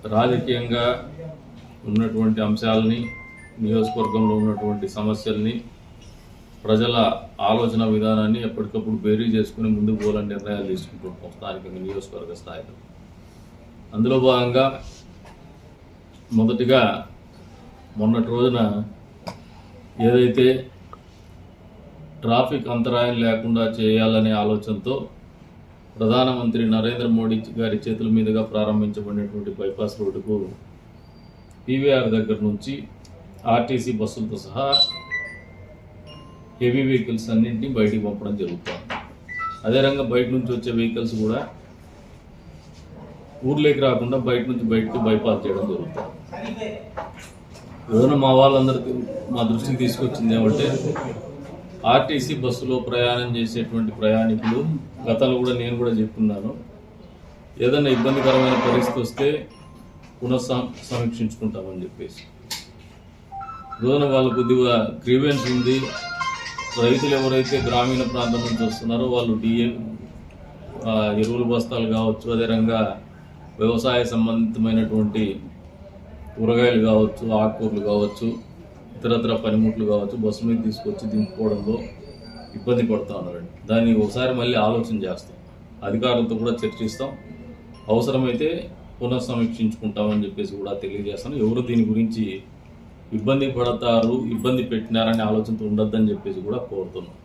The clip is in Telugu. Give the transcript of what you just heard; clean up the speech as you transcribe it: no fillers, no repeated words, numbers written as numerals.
రాజకీయంగా ఉన్నటువంటి అంశాలని, నియోజకవర్గంలో ఉన్నటువంటి సమస్యల్ని, ప్రజల ఆలోచన విధానాన్ని ఎప్పటికప్పుడు బేరీ చేసుకుని ముందుకు పోవాలని నిర్ణయాలు తీసుకుంటుంటాం స్థానికంగా నియోజకవర్గ స్థాయిలో. అందులో భాగంగా మొదటిగా మొన్నటి రోజున ఏదైతే ట్రాఫిక్ అంతరాయం లేకుండా చేయాలనే ఆలోచనతో ప్రధానమంత్రి నరేంద్ర మోడీ గారి చేతుల మీదుగా ప్రారంభించబడినటువంటి బైపాస్ రోడ్డుకు పీవీఆర్ దగ్గర నుంచి ఆర్టీసీ బస్సులతో సహా హెవీ వెహికల్స్ అన్నింటినీ బయటికి పంపడం జరుగుతుంది. అదే రంగా బయట నుంచి వచ్చే వెహికల్స్ కూడా ఊర్లోకి రాకుండా బయట నుంచి బయటకు బైపాస్ చేయడం జరుగుతుంది. ఏదైనా మా వాళ్ళందరికీ మా దృష్టికి తీసుకొచ్చింది ఏమంటే, ఆర్టీసీ బస్సులో ప్రయాణం చేసేటువంటి ప్రయాణికులు, గతంలో కూడా నేను కూడా చెప్తున్నాను, ఏదైనా ఇబ్బందికరమైన పరిస్థితి వస్తే సమీక్షించుకుంటామని చెప్పేసి. రోజున వాళ్ళు కొద్దిగా గ్రీవెన్స్ ఉంది. రైతులు ఎవరైతే గ్రామీణ ప్రాంతం నుంచి వస్తున్నారో వాళ్ళు ఎరువుల బస్తాలు కావచ్చు, అదే రంగా వ్యవసాయ సంబంధితమైనటువంటి కూరగాయలు కావచ్చు, ఆకుకూరలు కావచ్చు, ఇతరత్ర పనిముట్లు కావచ్చు బస్సు మీద తీసుకొచ్చి దింపుకోవడంలో ఇబ్బంది పడుతూ ఉన్నారండి. దాన్ని ఒకసారి మళ్ళీ ఆలోచన చేస్తాం, అధికారులతో కూడా చర్చిస్తాం, అవసరమైతే పునఃసమీక్షించుకుంటామని చెప్పేసి కూడా తెలియజేస్తాను. ఎవరు దీని గురించి ఇబ్బంది పడతారు, ఇబ్బంది పెట్టినారనే ఆలోచనతో ఉండొద్దని చెప్పేసి కూడా కోరుతున్నాం.